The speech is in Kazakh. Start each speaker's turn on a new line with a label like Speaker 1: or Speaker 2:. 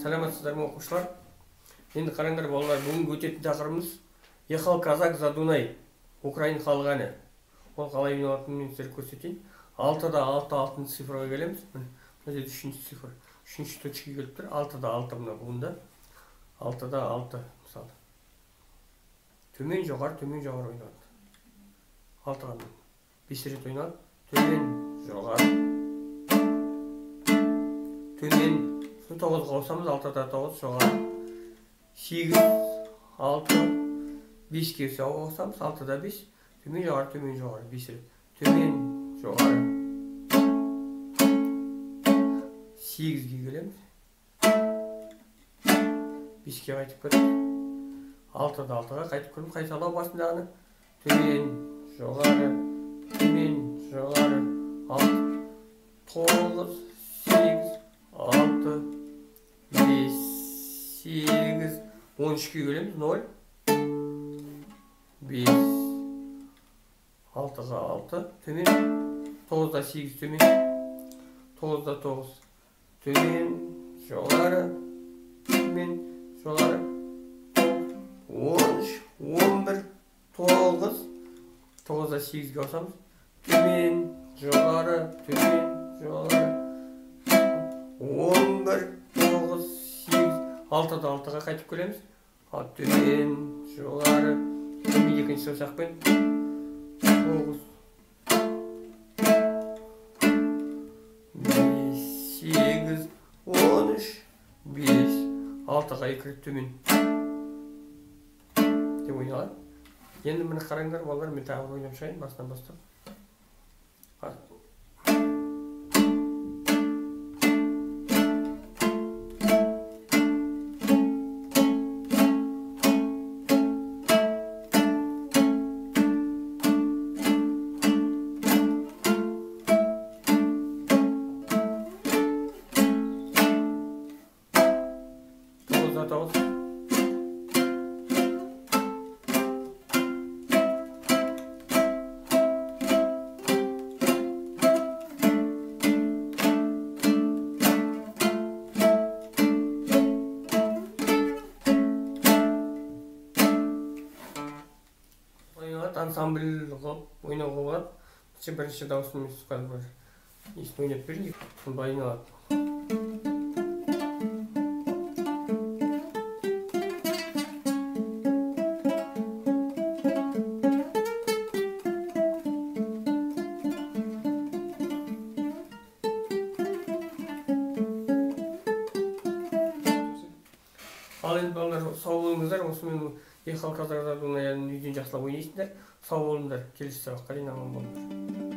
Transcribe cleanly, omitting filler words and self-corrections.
Speaker 1: Саламатсыздар ма оқушылар? Енді қараңдар балалар, бүгінгі өтетін тақырыбымыз Ехал казак за Дунай, Украин халық әні. Ол қалай ойналатынын мен сіздерге көрсетейін. 6-да 6 алтын цифрға келеміз. Мына жерде 3-ші цифр, 3-ші точкаға келіп тұр. 6-да 6 мына бұнда. 6-да 6 мысалы. Төмен жоғары ойналады. 6-ға 5 рет ойналады. Төмен жоғары. Төмен 9-ға қосамыз, 6-да 9 жоғары. 8, 6, 5-ке қосамыз, 6-да 5. Төмен жоғары, 5 рет. Төмен жоғары. 8-ге келеміз. 5-ке қайтып көреміз. 6-да 6-ға қайтып көреміз. Қайталау басындағыны. Төмен жоғары. 6, 9, 8, 6, 5, 8, 13-ке келеміз. 0, 5, 6-ға 6, төмен, 9-да 8 төмен, 9-да 9, төмен, жоғары, 13, 11, 9, 9-да 8-ге қосамыз, төмен, жоғары, 11, 9, 8, 6-да 6-ға қайтып көреміз. Төмен, жоғары, төмен екінші саусақпен, 9, 8, 13, 5, 6-ға 2 рет төмен деп ойналады. Енді мені қараңдар балалар, мен тағы ойнап шығайын басынан бастап. Ансамбль қылып ойнауға болады. Бірінші дауысын мен қазір бір естіп ойнап берейін. Сонда айналады. Ал енді балалар, сау болыңыздар. Осымен Ехал казак за Дунай әнін үйден жақсылап ойнайсыңдар. Сау болыңдар. Келесі сабаққа дейін аман болыңдар.